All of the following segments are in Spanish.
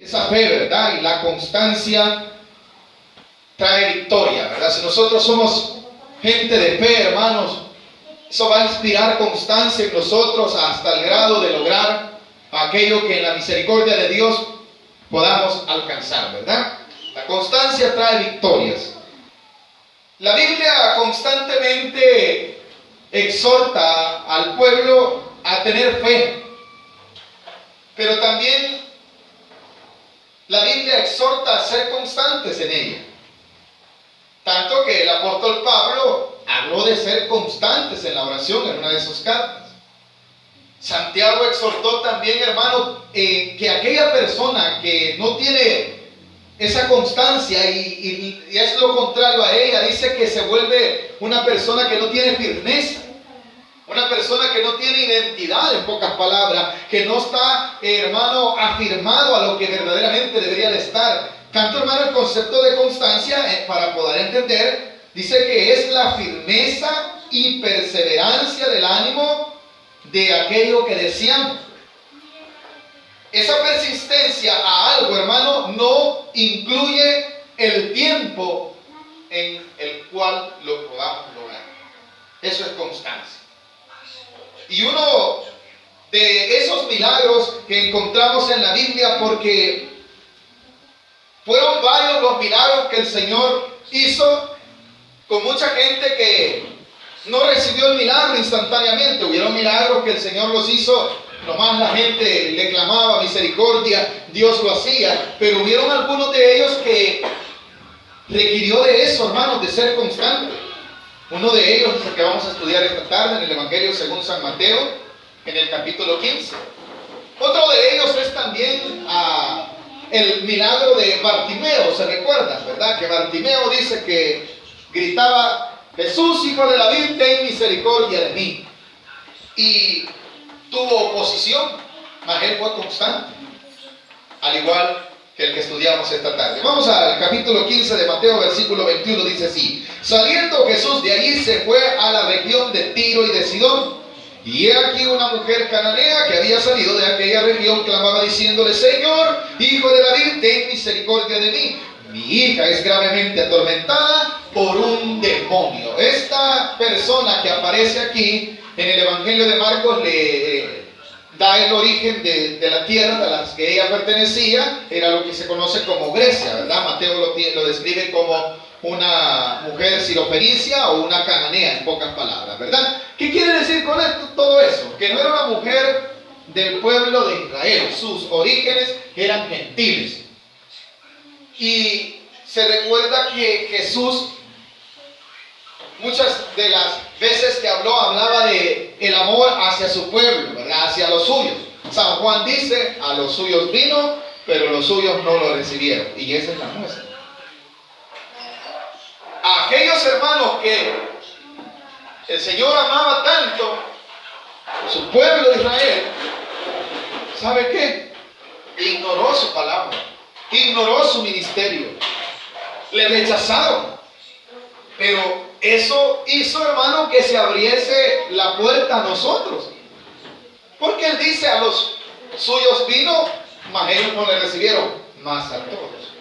esa fe, ¿verdad? Y la constancia trae victoria, ¿verdad? Si nosotros somos gente de fe, hermanos, eso va a inspirar constancia en nosotros hasta el grado de lograr aquello que en la misericordia de Dios podamos alcanzar, ¿verdad? La constancia trae victorias. La Biblia constantemente exhorta al pueblo a tener fe, pero también la Biblia exhorta a ser constantes en ella. Tanto que el apóstol Pablo habló de ser constantes en la oración en una de sus cartas. Santiago exhortó también, hermano, que aquella persona que no tiene esa constancia y es lo contrario a ella, dice que se vuelve una persona que no tiene firmeza, una persona que no tiene identidad, en pocas palabras, que no está, hermano, afirmado a lo que verdaderamente debería de estar. Tanto, hermano, el concepto de constancia, para poder entender, dice que es la firmeza y perseverancia del ánimo de aquello que deseamos. Esa persistencia a algo, hermano, no incluye el tiempo en el cual lo podamos lograr. Eso es constancia. Y uno de esos milagros que encontramos en la Biblia, porque fueron varios los milagros que el Señor hizo con mucha gente que no recibió el milagro instantáneamente. Hubieron milagros que el Señor los hizo, nomás la gente le clamaba misericordia, Dios lo hacía. Pero hubieron algunos de ellos que requirió de eso, hermanos, de ser constante. Uno de ellos es el que vamos a estudiar esta tarde en el Evangelio según San Mateo, en el capítulo 15. Otro de ellos es también el milagro de Bartimeo, ¿se recuerdan, verdad? Que Bartimeo dice que gritaba: Jesús, hijo de David, ten misericordia de mí. Y tuvo oposición, mas él fue constante, al igual que el que estudiamos esta tarde. Vamos al capítulo 15 de Mateo, versículo 21, dice así: Saliendo Jesús de allí, se fue a la región de Tiro y de Sidón. Y he aquí una mujer cananea que había salido de aquella región clamaba diciéndole: Señor, hijo de David, ten misericordia de mí. Mi hija es gravemente atormentada por un demonio. Esta persona que aparece aquí en el Evangelio de Marcos le da el origen de la tierra a la que ella pertenecía. Era lo que se conoce como Grecia, ¿verdad? Mateo lo describe como una mujer sirofenicia o una cananea, en pocas palabras, ¿verdad? ¿Qué quiere decir con esto, todo eso? Que no era una mujer del pueblo de Israel. Sus orígenes eran gentiles. Y se recuerda que Jesús, muchas de las veces que hablaba de el amor hacia su pueblo, ¿verdad? Hacia los suyos. San Juan dice: a los suyos vino, pero los suyos no lo recibieron. Y esa es la muestra. A aquellos hermanos que el Señor amaba tanto, su pueblo de Israel, ¿sabe qué? Ignoró su palabra, ignoró su ministerio, le rechazaron. Pero eso hizo, hermano, que se abriese la puerta a nosotros. Porque Él dice: a los suyos vino, mas ellos no le recibieron. Mas a todos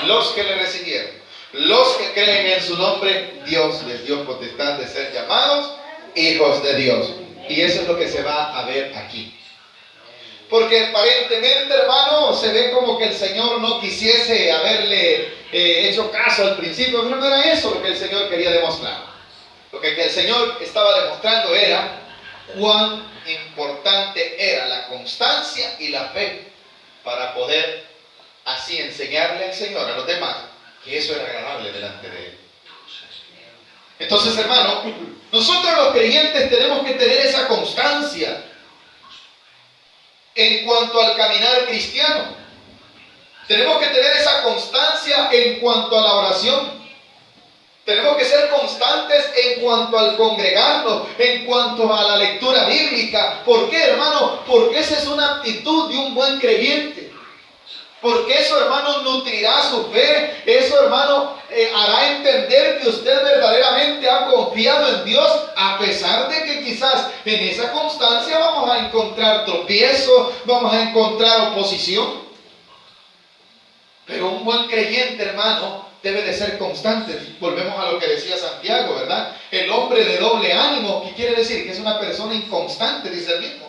los que le recibieron, los que creen en su nombre, Dios les dio potestad de ser llamados hijos de Dios. Y eso es lo que se va a ver aquí. Porque aparentemente, hermano, se ve como que el Señor no quisiese haberle hecho caso al principio. Pero no era eso lo que el Señor quería demostrar. Lo que el Señor estaba demostrando era cuán importante era la constancia y la fe para poder así enseñarle al Señor, a los demás, que eso era agradable delante de Él. Entonces, hermano, nosotros los creyentes tenemos que tener esa constancia en cuanto al caminar cristiano. Tenemos que tener esa constancia en cuanto a la oración. Tenemos que ser constantes en cuanto al congregarnos, en cuanto a la lectura bíblica. ¿Por qué, hermano? Porque esa es una actitud de un buen creyente. Porque eso, hermano, nutrirá su fe. Eso, hermano, hará entender que usted verdaderamente ha confiado en Dios, a pesar de que quizás en esa constancia vamos a encontrar tropiezos, vamos a encontrar oposición. Pero un buen creyente, hermano, debe de ser constante. Volvemos a lo que decía Santiago, ¿verdad? El hombre de doble ánimo, ¿qué quiere decir? Que es una persona inconstante, dice el mismo.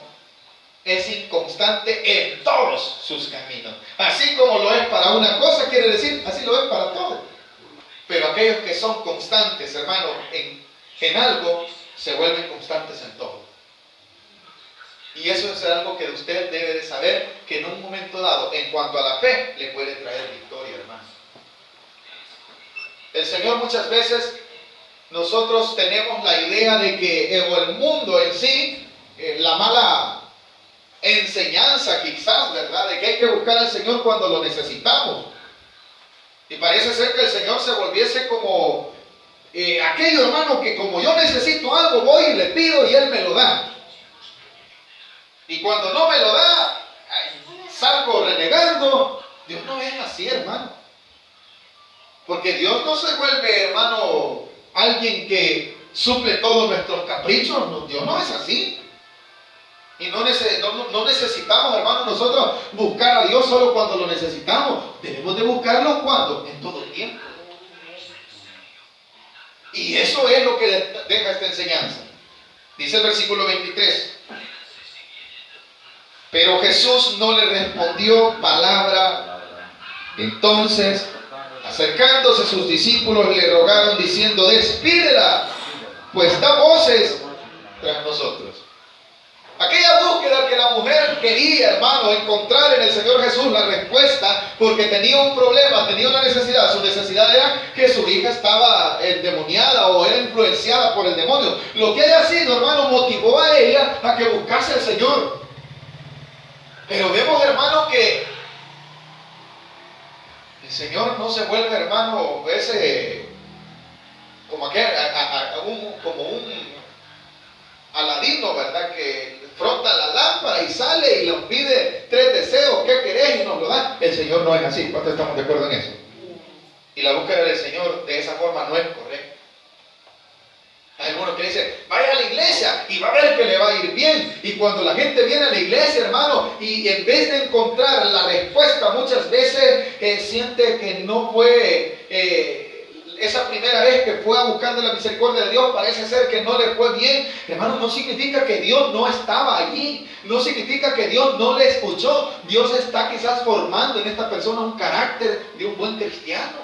Es inconstante en todos sus caminos. Así como lo es para una cosa, quiere decir, así lo es para todo. Pero aquellos que son constantes, hermano, en algo, se vuelven constantes en todo. Y eso es algo que usted debe de saber, que en un momento dado, en cuanto a la fe, le puede traer victoria, hermano. El Señor muchas veces, nosotros tenemos la idea de que, o el mundo en sí, la mala enseñanza quizás, ¿verdad? De que hay que buscar al Señor cuando lo necesitamos. Y parece ser que el Señor se volviese como aquello, hermano, que como yo necesito algo, voy y le pido y Él me lo da. Y cuando no me lo da, salgo renegando. Dios no es así, hermano. Porque Dios no se vuelve, hermano, alguien que suple todos nuestros caprichos. No, Dios no es así. Y no necesitamos, hermano, nosotros buscar a Dios solo cuando lo necesitamos. Debemos de buscarlo cuando, en todo el tiempo. Y eso es lo que deja esta enseñanza. Dice el versículo 23. Pero Jesús no le respondió palabra. Entonces, acercándose sus discípulos, le rogaron diciendo: despídela, pues da voces tras nosotros. Aquella búsqueda que la mujer quería, hermano, encontrar en el Señor Jesús la respuesta, porque tenía un problema, tenía una necesidad. Su necesidad era que su hija estaba endemoniada o era influenciada por el demonio. Lo que haya sido, hermano, motivó a ella a que buscase al Señor. Pero vemos, hermano, que el Señor no se vuelve, hermano, como un Aladino, ¿verdad? Que frota la lámpara y sale y nos pide 3 deseos, ¿qué querés? Y nos lo da. El Señor no es así. ¿Cuántos estamos de acuerdo en eso? Y la búsqueda del Señor de esa forma no es correcta. Hay algunos que dicen: vaya a la iglesia y va a ver que le va a ir bien. Y cuando la gente viene a la iglesia, hermano, y en vez de encontrar la respuesta, muchas veces siente que no fue esa primera vez que fue a buscar de la misericordia de Dios, parece ser que no le fue bien. Hermano, no significa que Dios no estaba allí. No significa que Dios no le escuchó. Dios está quizás formando en esta persona un carácter de un buen cristiano.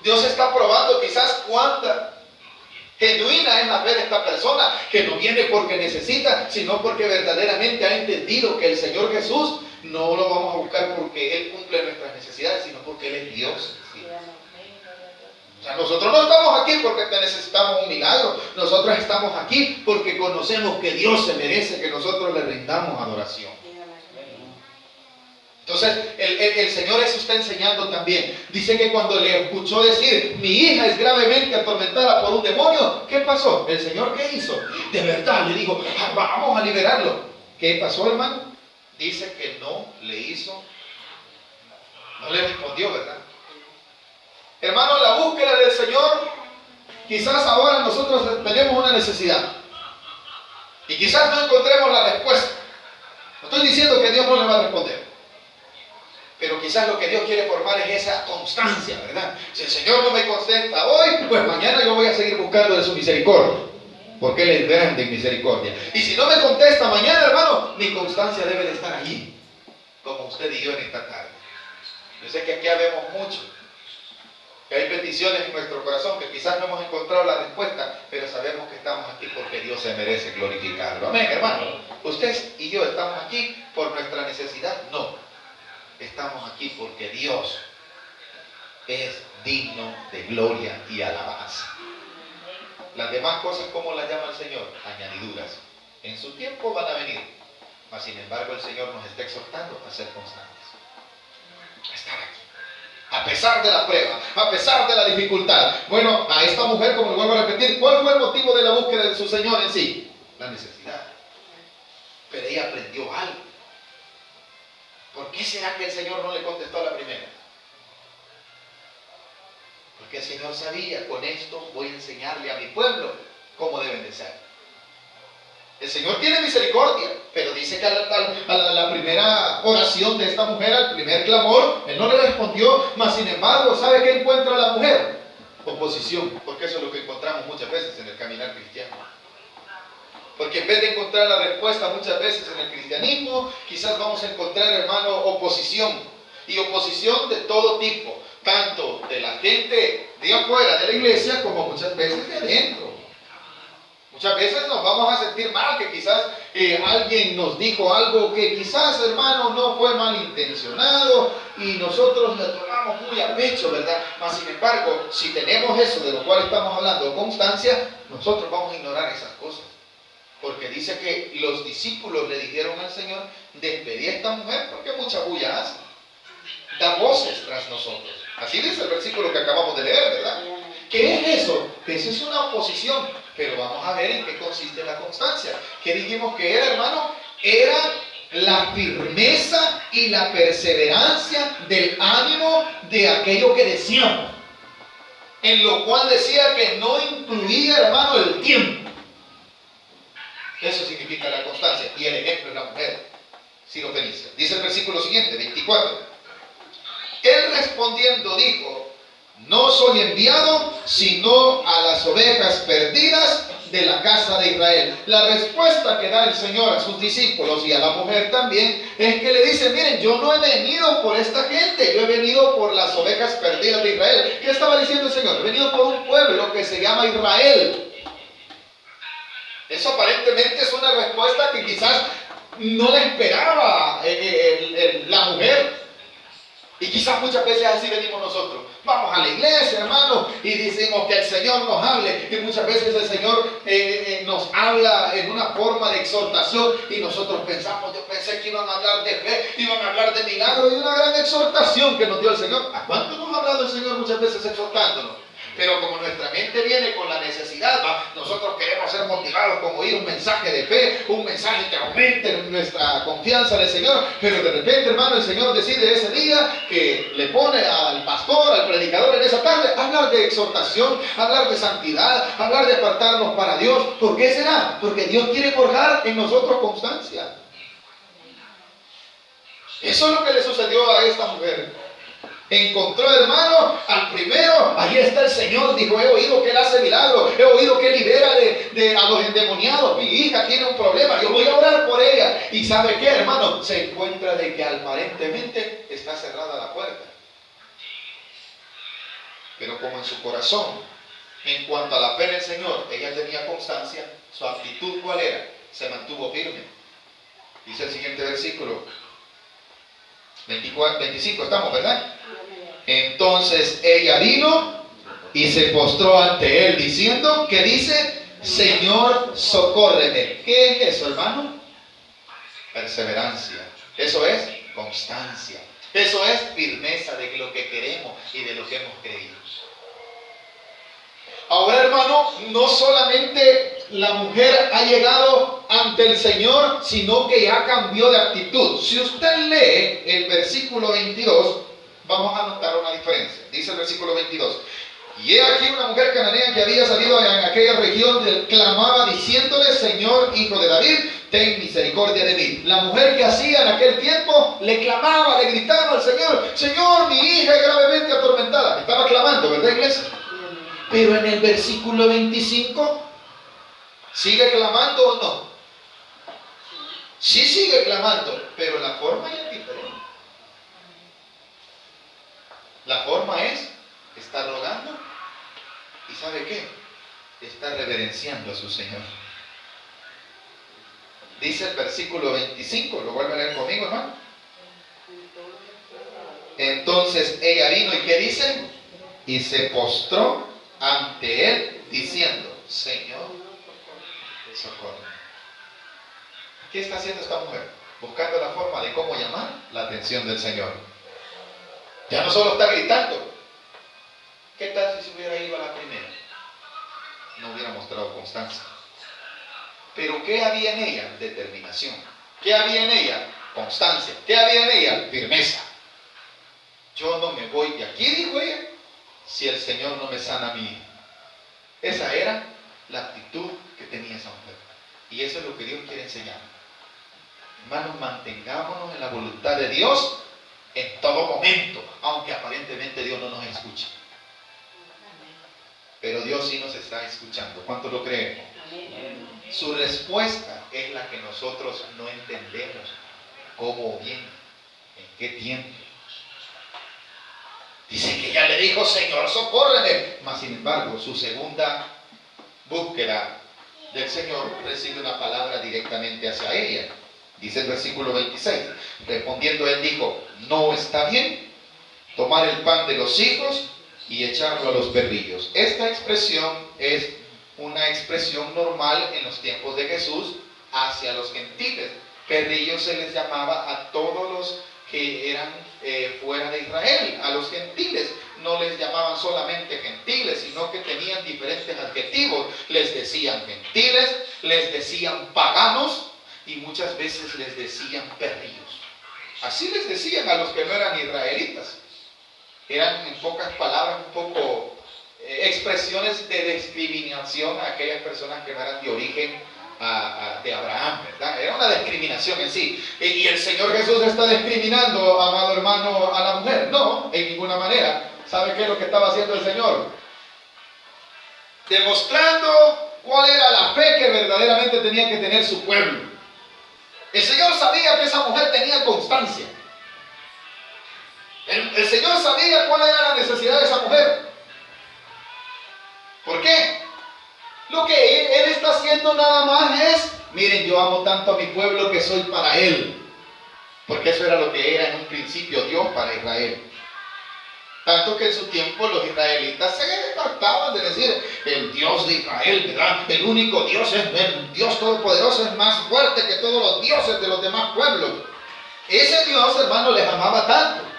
Dios está probando quizás cuánta genuina es la fe de esta persona, que no viene porque necesita, sino porque verdaderamente ha entendido que el Señor Jesús no lo vamos a buscar porque Él cumple nuestras necesidades, sino porque Él es Dios. ¿Sí? O sea, nosotros no estamos aquí porque necesitamos un milagro. Nosotros estamos aquí porque conocemos que Dios se merece que nosotros le rindamos adoración. Entonces, el Señor eso está enseñando también. Dice que cuando le escuchó decir: mi hija es gravemente atormentada por un demonio, ¿qué pasó? ¿El Señor qué hizo? De verdad, le digo: vamos a liberarlo. ¿Qué pasó, hermano? Dice que no le hizo, no le respondió, ¿verdad? Hermano, la búsqueda del Señor, quizás ahora nosotros tenemos una necesidad. Y quizás no encontremos la respuesta. No estoy diciendo que Dios no le va a responder. Pero quizás lo que Dios quiere formar es esa constancia, ¿verdad? Si el Señor no me contesta hoy, pues mañana yo voy a seguir buscando de su misericordia. Porque Él es grande en misericordia. Y si no me contesta mañana, hermano, mi constancia debe de estar allí. Como usted y yo en esta tarde. Yo sé que aquí habemos mucho. Que hay peticiones en nuestro corazón que quizás no hemos encontrado la respuesta, pero sabemos que estamos aquí porque Dios se merece glorificarlo. Amén, hermano. Usted y yo estamos aquí por nuestra necesidad. No. Estamos aquí porque Dios es digno de gloria y alabanza. Las demás cosas, ¿cómo las llama el Señor? Añadiduras. En su tiempo van a venir. Mas sin embargo el Señor nos está exhortando a ser constantes. A estar aquí. A pesar de la prueba, a pesar de la dificultad. Bueno, a esta mujer, como lo vuelvo a repetir, ¿cuál fue el motivo de la búsqueda de su Señor en sí? La necesidad. Pero ella aprendió algo. ¿Por qué será que el Señor no le contestó a la primera? Porque el Señor sabía: con esto voy a enseñarle a mi pueblo cómo deben de ser. El Señor tiene misericordia, pero dice que a la primera oración de esta mujer, al primer clamor, Él no le respondió, mas sin embargo, ¿sabe qué encuentra la mujer? Oposición, porque eso es lo que encontramos muchas veces en el caminar cristiano. Porque en vez de encontrar la respuesta muchas veces en el cristianismo, quizás vamos a encontrar, hermano, oposición. Y oposición de todo tipo, tanto de la gente de afuera de la iglesia como muchas veces de adentro. Muchas veces nos vamos a sentir mal, que quizás alguien nos dijo algo que quizás, hermano, no fue malintencionado y nosotros lo tomamos muy a pecho, ¿verdad? Mas sin embargo, si tenemos eso de lo cual estamos hablando, constancia, nosotros vamos a ignorar esas cosas. Porque dice que los discípulos le dijeron al Señor, despedí a esta mujer porque mucha bulla hace. Da voces tras nosotros. Así dice el versículo que acabamos de leer, ¿verdad? ¿Qué es eso? Eso es una oposición. Pero vamos a ver en qué consiste la constancia. ¿Qué dijimos que era, hermano? Era la firmeza y la perseverancia del ánimo de aquello que decíamos. En lo cual decía que no incluía, hermano, el tiempo. Eso significa la constancia. Y el ejemplo es la mujer sirofenicia. Dice el versículo siguiente, 24. Él respondiendo dijo, no soy enviado sino a las ovejas perdidas de la casa de Israel. La respuesta que da el Señor a sus discípulos y a la mujer también es que le dice, miren, yo no he venido por esta gente, yo he venido por las ovejas perdidas de Israel. ¿Qué estaba diciendo el Señor? He venido por un pueblo que se llama Israel. Eso aparentemente es una respuesta que quizás no le esperaba la mujer. Y quizás muchas veces así venimos nosotros. Vamos a la iglesia, hermano, y decimos que el Señor nos hable. Y muchas veces el Señor nos habla en una forma de exhortación. Y nosotros pensamos, yo pensé que iban a hablar de fe, iban a hablar de milagros y una gran exhortación que nos dio el Señor. ¿A cuánto nos ha hablado el Señor muchas veces exhortándonos? Pero como nuestra mente viene con la necesidad, nosotros queremos ser motivados con oír un mensaje de fe, un mensaje que aumente nuestra confianza en el Señor. Pero de repente, hermano, el Señor decide ese día que le pone al pastor, al predicador en esa tarde, hablar de exhortación, hablar de santidad, hablar de apartarnos para Dios. ¿Por qué será? Porque Dios quiere forjar en nosotros constancia. Eso es lo que le sucedió a esta mujer. Encontró, hermano, al primero, ahí está el Señor, dijo, he oído que Él hace milagros, he oído que Él libera a los endemoniados, mi hija tiene un problema, yo voy a orar por ella. Y ¿sabe qué, hermano? Se encuentra de que aparentemente está cerrada la puerta. Pero como en su corazón, en cuanto a la fe en el Señor, ella tenía constancia, su actitud, ¿cuál era? Se mantuvo firme. Dice el siguiente versículo, 25 estamos, ¿verdad? Entonces ella vino y se postró ante él diciendo, ¿qué dice? Señor, socórreme. ¿Qué es eso, hermano? Perseverancia. Eso es constancia. Eso es firmeza de lo que queremos y de lo que hemos creído. Ahora, hermano, no solamente la mujer ha llegado ante el Señor, sino que ya cambió de actitud. Si usted lee el versículo 22, vamos a notar una diferencia. Dice el versículo 22. Y he aquí una mujer cananea que había salido en aquella región, clamaba diciéndole, Señor, hijo de David, ten misericordia de mí. La mujer que hacía en aquel tiempo le clamaba, le gritaba al Señor, Señor, mi hija es gravemente atormentada. Estaba clamando, ¿verdad, iglesia? Pero en el versículo 25, ¿sigue clamando o no? Sí sigue clamando, pero la forma ya es diferente. La forma es, está rogando y ¿sabe qué? Está reverenciando a su Señor. Dice el versículo 25, ¿lo vuelve a leer conmigo, hermano? Entonces ella vino y ¿qué dice? Y se postró ante él diciendo, Señor, socorro. ¿Qué está haciendo esta mujer? Buscando la forma de cómo llamar la atención del Señor. Ya no solo está gritando. ¿Qué tal si se hubiera ido a la primera? No hubiera mostrado constancia. Pero ¿qué había en ella? Determinación. ¿Qué había en ella? Constancia. ¿Qué había en ella? Firmeza. Yo no me voy de aquí, dijo ella, si el Señor no me sana a mí. Esa era la actitud que tenía esa mujer. Y eso es lo que Dios quiere enseñar. Hermanos, mantengámonos en la voluntad de Dios en todo momento, aunque aparentemente Dios no nos escuche. Pero Dios sí nos está escuchando. ¿Cuántos lo creen? Su respuesta es la que nosotros no entendemos. ¿Cómo viene? ¿En qué tiempo? Dice que ya le dijo, Señor, socórreme. Mas sin embargo, su segunda búsqueda del Señor recibe una palabra directamente hacia ella. Dice el versículo 26. Respondiendo él dijo, no está bien tomar el pan de los hijos y echarlo a los perrillos. Esta expresión es una expresión normal en los tiempos de Jesús hacia los gentiles. Perrillos se les llamaba a todos los que eran fuera de Israel. A los gentiles no les llamaban solamente gentiles, sino que tenían diferentes adjetivos. Les decían gentiles, les decían paganos y muchas veces les decían perrillos. Así les decían a los que no eran israelitas. Eran, en pocas palabras, un poco expresiones de discriminación a aquellas personas que no eran de origen de Abraham, ¿verdad? Era una discriminación en sí. Y el Señor Jesús está discriminando, amado hermano, a la mujer. No, en ninguna manera. ¿Sabe qué es lo que estaba haciendo el Señor? Demostrando cuál era la fe que verdaderamente tenía que tener su pueblo. El Señor sabía que esa mujer tenía constancia. El Señor sabía cuál era la necesidad de esa mujer. ¿Por qué? Lo que Él está haciendo nada más es, miren, yo amo tanto a mi pueblo que soy para Él. Porque eso era lo que era en un principio Dios para Israel. Tanto que en su tiempo los israelitas se trataban de decir, el Dios de Israel, ¿verdad? El único Dios, el Dios Todopoderoso es más fuerte que todos los dioses de los demás pueblos. Ese Dios, hermano, les amaba tanto.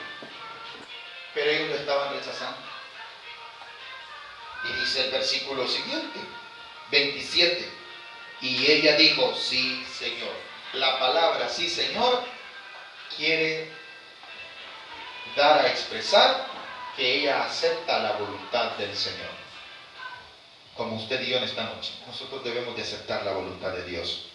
Pero ellos lo estaban rechazando. Y dice el versículo siguiente, 27. Y ella dijo, sí, Señor. La palabra sí, Señor, quiere dar a expresar que ella acepta la voluntad del Señor. Como usted y yo en esta noche. Nosotros debemos de aceptar la voluntad de Dios.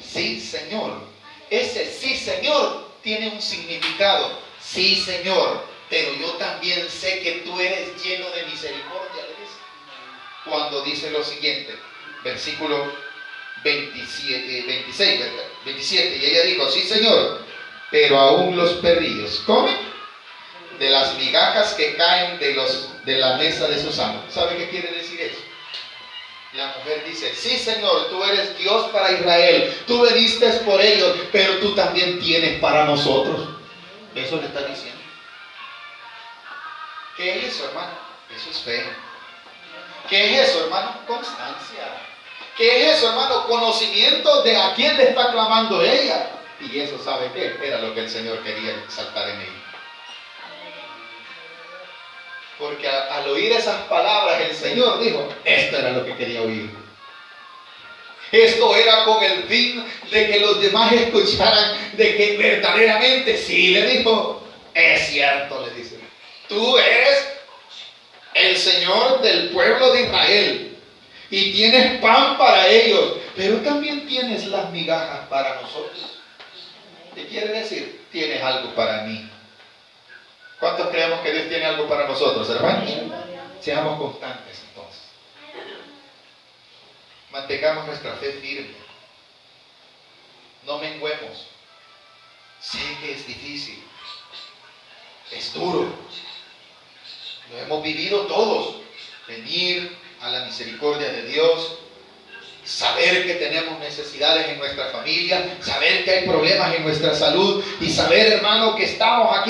Sí, Señor. Ese sí, Señor, tiene un significado. Sí, Señor, pero yo también sé que tú eres lleno de misericordia. Cuando dice lo siguiente, versículo 27, y ella dijo, sí, Señor, pero aún los perrillos comen de las migajas que caen de la mesa de sus amos. ¿Sabe qué quiere decir eso? La mujer dice, sí, Señor, tú eres Dios para Israel, tú veniste por ellos, pero tú también tienes para nosotros. Eso le está diciendo. ¿Qué es eso, hermano? Eso es fe. ¿Qué es eso, hermano? Constancia. ¿Qué es eso, hermano? Conocimiento de a quién le está clamando ella. Y eso, ¿sabe qué? Era lo que el Señor quería exaltar en ella. Porque al oír esas palabras, el Señor dijo, esto era lo que quería oír. Esto era con el fin de que los demás escucharan de que verdaderamente, sí, le dijo, es cierto, le dice, tú eres el Señor del pueblo de Israel y tienes pan para ellos, pero también tienes las migajas para nosotros. ¿Qué quiere decir? Tienes algo para mí. ¿Cuántos creemos que Dios tiene algo para nosotros, hermanos? Seamos constantes entonces. Mantengamos nuestra fe firme. No menguemos. Sé que es difícil. Es duro. Lo hemos vivido todos. Venir a la misericordia de Dios. Saber que tenemos necesidades en nuestra familia. Saber que hay problemas en nuestra salud. Y saber, hermano, que estamos aquí